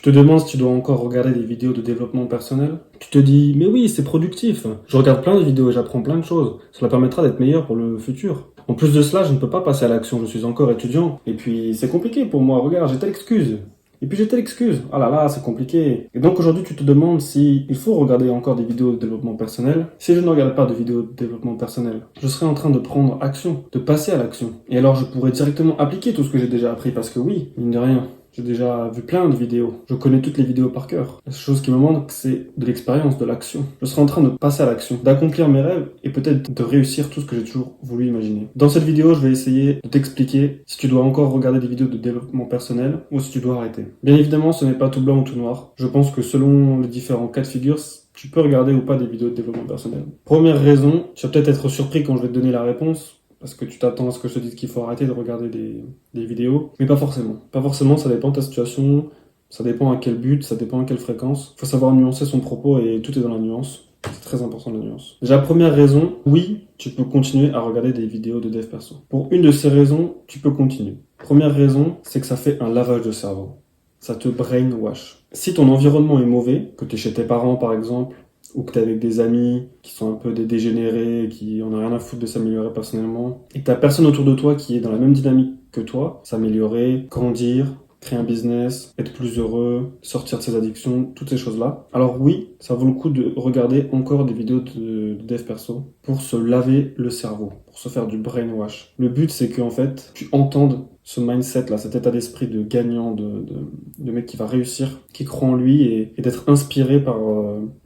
Tu te demandes si tu dois encore regarder des vidéos de développement personnel. Tu te dis, mais oui, c'est productif. Je regarde plein de vidéos et j'apprends plein de choses. Cela permettra d'être meilleur pour le futur. En plus de cela, je ne peux pas passer à l'action, je suis encore étudiant. Et puis, c'est compliqué pour moi, regarde, j'ai telle excuse. Et puis j'ai telle excuse. Ah là là, c'est compliqué. Et donc aujourd'hui, tu te demandes si il faut regarder encore des vidéos de développement personnel. Si je ne regarde pas de vidéos de développement personnel, je serai en train de prendre action, de passer à l'action. Et alors je pourrais directement appliquer tout ce que j'ai déjà appris parce que oui, mine de rien, j'ai déjà vu plein de vidéos. Je connais toutes les vidéos par cœur. La chose qui me manque, c'est de l'expérience, de l'action. Je serai en train de passer à l'action, d'accomplir mes rêves et peut-être de réussir tout ce que j'ai toujours voulu imaginer. Dans cette vidéo, je vais essayer de t'expliquer si tu dois encore regarder des vidéos de développement personnel ou si tu dois arrêter. Bien évidemment, ce n'est pas tout blanc ou tout noir. Je pense que selon les différents cas de figure, tu peux regarder ou pas des vidéos de développement personnel. Première raison, tu vas peut-être être surpris quand je vais te donner la réponse. Parce que tu t'attends à ce que je te dise qu'il faut arrêter de regarder des vidéos. Mais pas forcément. Pas forcément, ça dépend de ta situation, ça dépend à quel but, ça dépend à quelle fréquence. Il faut savoir nuancer son propos et tout est dans la nuance. C'est très important la nuance. Déjà, première raison, oui, tu peux continuer à regarder des vidéos de dev perso. Pour une de ces raisons, tu peux continuer. Première raison, c'est que ça fait un lavage de cerveau. Ça te brainwash. Si ton environnement est mauvais, que tu es chez tes parents par exemple, ou que tu es avec des amis qui sont un peu des dégénérés, qui en ont rien à foutre de s'améliorer personnellement, et que tu personne autour de toi qui est dans la même dynamique que toi, s'améliorer, grandir, créer un business, être plus heureux, sortir de ses addictions, toutes ces choses-là. Alors oui, ça vaut le coup de regarder encore des vidéos de dev perso pour se laver le cerveau, pour se faire du brainwash. Le but, c'est qu'en fait, tu entendes ce mindset-là, cet état d'esprit de gagnant, de mec qui va réussir, qui croit en lui et d'être inspiré par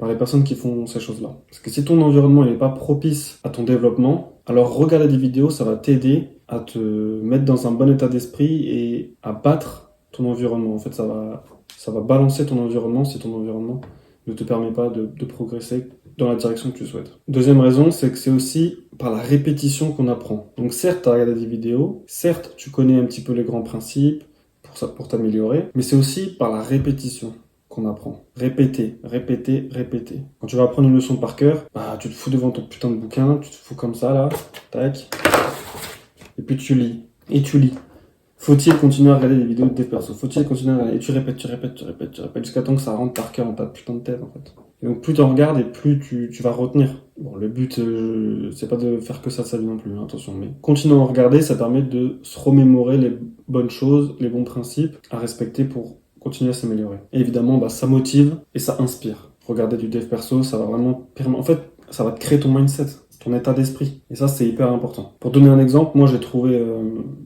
les personnes qui font ces choses-là. Parce que si ton environnement n'est pas propice à ton développement, alors regarder des vidéos, ça va t'aider à te mettre dans un bon état d'esprit et à battre ton environnement. En fait, ça va balancer ton environnement si ton environnement ne te permet pas de progresser dans la direction que tu souhaites. Deuxième raison, c'est que c'est aussi par la répétition qu'on apprend. Donc certes, tu as regardé des vidéos, certes, tu connais un petit peu les grands principes pour t'améliorer, mais c'est aussi par la répétition qu'on apprend. Répéter, répéter, répéter. Quand tu vas apprendre une leçon par cœur, bah, tu te fous devant ton putain de bouquin, tu te fous comme ça là, tac, et puis tu lis, et tu lis. Faut-il continuer à regarder des vidéos de dev perso? Faut-il continuer à regarder? Et tu répètes, tu répètes, tu répètes, tu répètes, jusqu'à temps que ça rentre par cœur dans ta putain de tête, en fait. Et donc, plus tu en regardes et plus tu vas retenir. Bon, le but, c'est pas de faire que ça de sa vie non plus, hein, attention. Mais continuer à en regarder, ça permet de se remémorer les bonnes choses, les bons principes à respecter pour continuer à s'améliorer. Et évidemment, bah, ça motive et ça inspire. Regarder du dev perso, ça va vraiment... En fait, ça va te créer ton mindset, ton état d'esprit. Et ça, c'est hyper important. Pour donner un exemple, moi, j'ai trouvé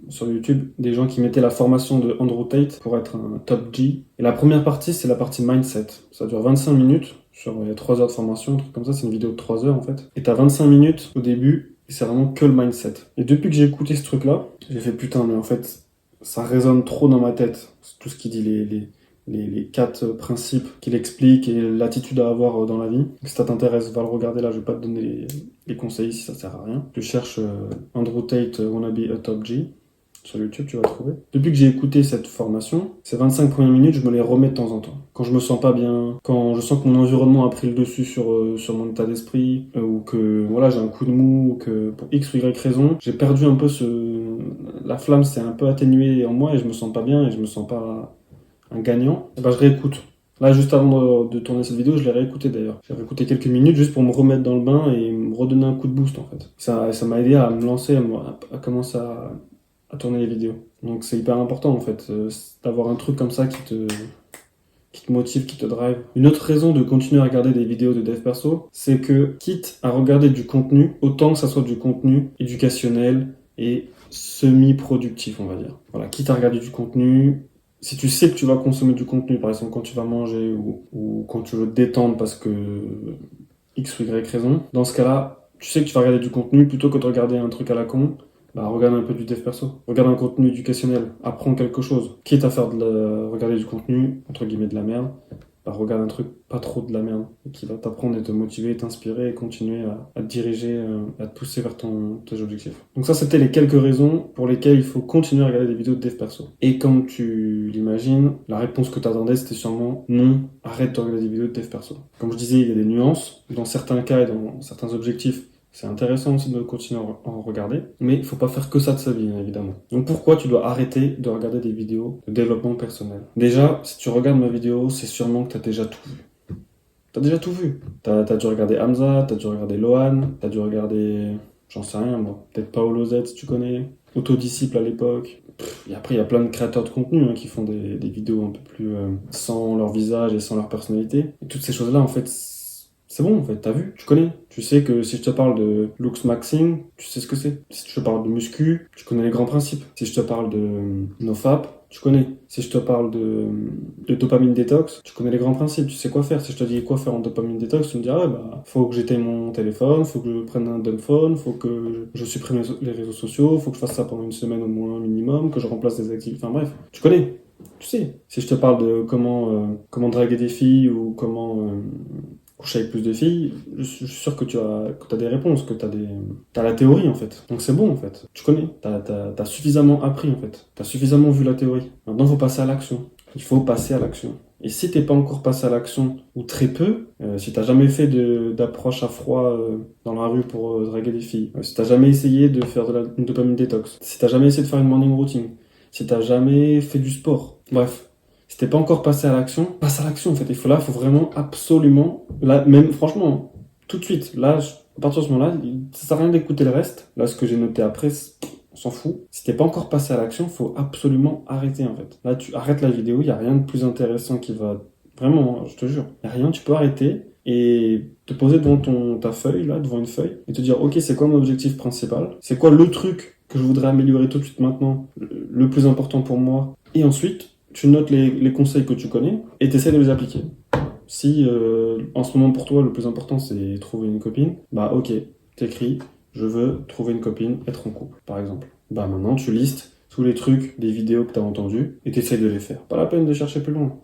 sur YouTube des gens qui mettaient la formation de Andrew Tate pour être un top G. Et la première partie, c'est la partie mindset. Ça dure 25 minutes. Il y a 3 heures de formation, un truc comme ça. C'est une vidéo de 3 heures, en fait. Et t'as 25 minutes au début, et c'est vraiment que le mindset. Et depuis que j'ai écouté ce truc-là, j'ai fait putain, mais en fait, ça résonne trop dans ma tête. Tout ce qu'il dit, les 4 principes qu'il explique et l'attitude à avoir dans la vie. Si ça t'intéresse, va le regarder là, je vais pas te donner les conseils si ça sert à rien. Tu cherches Andrew Tate Wanna Be a Top G sur YouTube, tu vas trouver. Depuis que j'ai écouté cette formation, ces 25 premières minutes, je me les remets de temps en temps. Quand je me sens pas bien, quand je sens que mon environnement a pris le dessus sur mon état d'esprit, ou que voilà, j'ai un coup de mou, ou que pour X ou Y raison, j'ai perdu un peu la flamme s'est un peu atténuée en moi et je me sens pas bien et je me sens pas un gagnant, et ben je réécoute. Là, juste avant de tourner cette vidéo, je l'ai réécouté d'ailleurs. J'ai réécouté quelques minutes juste pour me remettre dans le bain et me redonner un coup de boost en fait. Ça m'a aidé à me lancer, à commencer à tourner les vidéos. Donc c'est hyper important en fait, d'avoir un truc comme ça qui te motive, qui te drive. Une autre raison de continuer à regarder des vidéos de dev perso, c'est que quitte à regarder du contenu, autant que ça soit du contenu éducationnel et semi-productif, on va dire. Voilà, quitte à regarder du contenu, si tu sais que tu vas consommer du contenu, par exemple quand tu vas manger ou quand tu veux te détendre parce que X ou Y raison, dans ce cas-là, tu sais que tu vas regarder du contenu plutôt que de regarder un truc à la con. Bah, regarde un peu du dev perso. Regarde un contenu éducationnel. Apprends quelque chose. Quitte à regarder du contenu, entre guillemets de la merde, bah, regarde un truc pas trop de la merde. Et qui va t'apprendre et te motiver, t'inspirer et continuer à te diriger, à te pousser vers tes objectifs. Donc ça, c'était les quelques raisons pour lesquelles il faut continuer à regarder des vidéos de dev perso. Et comme tu l'imagines, la réponse que t'attendais, c'était sûrement non, arrête de regarder des vidéos de dev perso. Comme je disais, il y a des nuances. Dans certains cas et dans certains objectifs, C'est intéressant aussi de continuer à en regarder, mais il faut pas faire que ça de sa vie, hein, évidemment. Donc pourquoi tu dois arrêter de regarder des vidéos de développement personnel? Déjà, si tu regardes ma vidéo, c'est sûrement que tu as déjà tout vu. T'as déjà tout vu. T'as dû regarder Hamza, t'as dû regarder Lohan, t'as dû regarder, j'en sais rien moi, peut-être Paolo Z si tu connais, Autodisciple à l'époque. Et après, il y a plein de créateurs de contenu hein, qui font des vidéos un peu plus sans leur visage et sans leur personnalité. Et toutes ces choses-là, en fait, c'est bon, en fait, t'as vu, tu connais. Tu sais que si je te parle de Lux Maxing, tu sais ce que c'est. Si je te parle de muscu, tu connais les grands principes. Si je te parle de NoFap, tu connais. Si je te parle de dopamine détox, tu connais les grands principes, tu sais quoi faire. Si je te dis quoi faire en dopamine détox, tu me dis, ah ouais, bah, faut que j'éteigne mon téléphone, faut que je prenne un dumb phone, faut que je supprime les réseaux sociaux, faut que je fasse ça pendant une semaine au moins minimum, que je remplace des activités. Enfin bref, tu connais. Tu sais. Si je te parle de comment draguer des filles ou comment coucher avec plus de filles, je suis sûr que t'as des réponses, que t'as la théorie en fait. Donc c'est bon en fait. Tu connais. T'as suffisamment appris en fait. T'as suffisamment vu la théorie. Maintenant, il faut passer à l'action. Il faut passer à l'action. Et si t'es pas encore passé à l'action, ou très peu, si t'as jamais fait d'approche à froid dans la rue pour draguer des filles, si t'as jamais essayé de faire une dopamine détox, si t'as jamais essayé de faire une morning routine, si t'as jamais fait du sport, bref, si t'es pas encore passé à l'action, passe à l'action en fait. Faut vraiment absolument, là, même franchement, tout de suite, là, à partir de ce moment-là, ça sert à rien d'écouter le reste. Là, ce que j'ai noté après, on s'en fout. Si t'es pas encore passé à l'action, faut absolument arrêter en fait. Là, tu arrêtes la vidéo, il y a rien de plus intéressant qui va. Vraiment, hein, je te jure. Il y a rien, tu peux arrêter et te poser devant ta feuille, là, devant une feuille, et te dire, ok, c'est quoi mon objectif principal? C'est quoi le truc que je voudrais améliorer tout de suite maintenant, le plus important pour moi? Et ensuite, tu notes les conseils que tu connais et tu essaies de les appliquer. Si en ce moment pour toi le plus important c'est trouver une copine, bah ok, t'écris je veux trouver une copine, être en couple par exemple. Bah maintenant tu listes tous les trucs, des vidéos que t'as entendues et t'essayes de les faire. Pas la peine de chercher plus loin.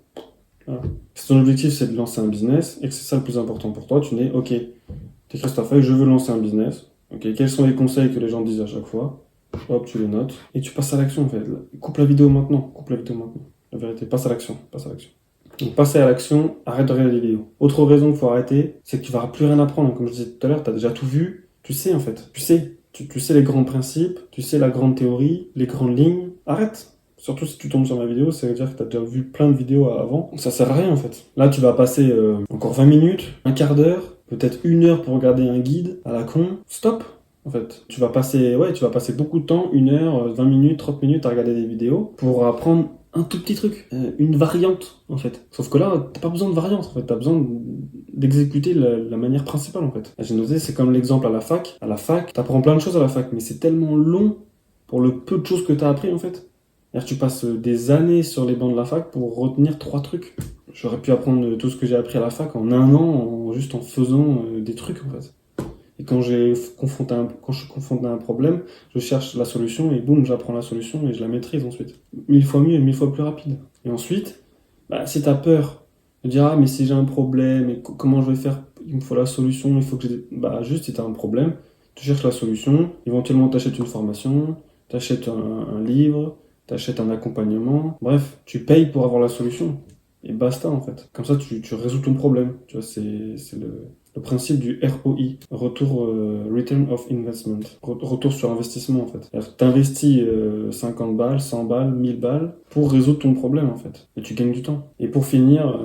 Voilà. Si ton objectif c'est de lancer un business et que c'est ça le plus important pour toi, tu dis ok, t'écris sur ta feuille je veux lancer un business. Ok, quels sont les conseils que les gens disent à chaque fois? Hop, tu les notes et tu passes à l'action en fait. Coupe la vidéo maintenant, coupe la vidéo maintenant. La vérité, passe à l'action, passe à l'action. Donc passer à l'action, arrête de regarder des vidéos. Autre raison qu'il faut arrêter, c'est que tu vas plus rien apprendre. Comme je disais tout à l'heure, tu as déjà tout vu. Tu sais en fait. Tu sais. Tu sais les grands principes, tu sais la grande théorie, les grandes lignes. Arrête. Surtout si tu tombes sur ma vidéo, ça veut dire que tu as déjà vu plein de vidéos avant. Donc ça sert à rien en fait. Là, tu vas passer encore 20 minutes, un quart d'heure, peut-être 1 heure pour regarder un guide à la con. Stop en fait. Tu vas passer beaucoup de temps, 1 heure, 20 minutes, 30 minutes à regarder des vidéos pour apprendre un tout petit truc, une variante en fait. Sauf que là, t'as pas besoin de variante en fait, t'as besoin d'exécuter la manière principale en fait. J'ai noté, c'est comme l'exemple à la fac. À la fac, t'apprends plein de choses à la fac, mais c'est tellement long pour le peu de choses que t'as appris en fait. C'est-à-dire que tu passes des années sur les bancs de la fac pour retenir 3 trucs. J'aurais pu apprendre tout ce que j'ai appris à la fac en un an, juste en faisant des trucs en fait. Et quand je suis confronté à un problème, je cherche la solution et boum, j'apprends la solution et je la maîtrise ensuite. 1000 fois mieux et 1000 fois plus rapide. Et ensuite, bah, si tu as peur de dire ah mais si j'ai un problème et comment je vais faire, il me faut la solution, il faut que j'ai. Bah juste si tu as un problème, tu cherches la solution, éventuellement tu achètes une formation, tu achètes un livre, tu achètes un accompagnement, bref, tu payes pour avoir la solution. Et basta en fait. Comme ça tu résous ton problème. Tu vois, c'est le principe du ROI, Return of Investment, retour sur investissement en fait. Tu investis 50 balles, 100 balles, 1000 balles pour résoudre ton problème en fait. Et tu gagnes du temps. Et pour finir,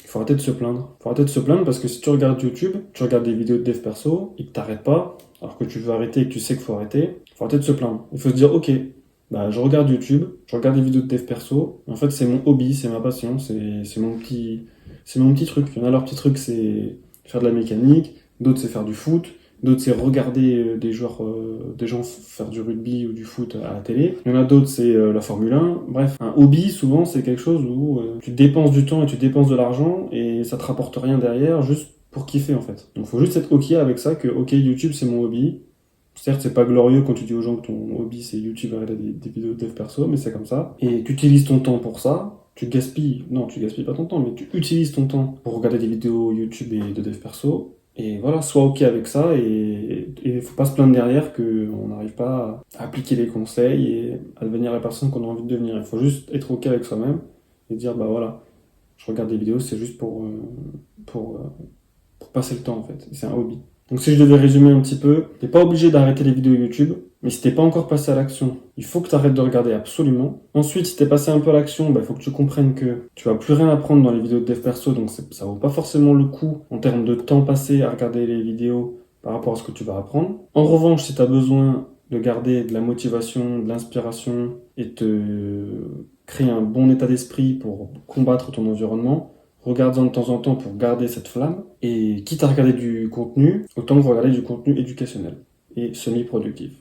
il faut arrêter de se plaindre. Il faut arrêter de se plaindre parce que si tu regardes YouTube, tu regardes des vidéos de dev perso et que t'arrêtes pas, alors que tu veux arrêter et que tu sais qu'il faut arrêter, il faut arrêter de se plaindre. Il faut se dire ok, bah, je regarde YouTube, je regarde des vidéos de dev perso, en fait c'est mon hobby, c'est ma passion, c'est mon petit truc. Il y en a leur petit truc c'est faire de la mécanique, d'autres c'est faire du foot, d'autres c'est regarder des gens faire du rugby ou du foot à la télé. Il y en a d'autres c'est la Formule 1. Bref, un hobby souvent c'est quelque chose où tu dépenses du temps et tu dépenses de l'argent et ça te rapporte rien derrière juste pour kiffer en fait. Donc faut juste être ok avec ça que ok YouTube c'est mon hobby. Certes, c'est pas glorieux quand tu dis aux gens que ton hobby c'est YouTube et regarder des vidéos de dev perso, mais c'est comme ça. Et tu utilises ton temps pour ça, tu gaspilles pas ton temps, mais tu utilises ton temps pour regarder des vidéos YouTube et de dev perso. Et voilà, sois ok avec ça et faut pas se plaindre derrière qu'on n'arrive pas à appliquer les conseils et à devenir la personne qu'on a envie de devenir. Il faut juste être ok avec soi-même et dire bah voilà, je regarde des vidéos, c'est juste pour passer le temps en fait. C'est un hobby. Donc si je devais résumer un petit peu, t'es pas obligé d'arrêter les vidéos YouTube, mais si t'es pas encore passé à l'action, il faut que tu arrêtes de regarder absolument. Ensuite, si t'es passé un peu à l'action, il faut que tu comprennes que tu vas plus rien apprendre dans les vidéos de dev perso, donc ça vaut pas forcément le coup en termes de temps passé à regarder les vidéos par rapport à ce que tu vas apprendre. En revanche, si tu as besoin de garder de la motivation, de l'inspiration et te créer un bon état d'esprit pour combattre ton environnement, regarde-en de temps en temps pour garder cette flamme. Et quitte à regarder du contenu, autant regarder du contenu éducationnel et semi-productif.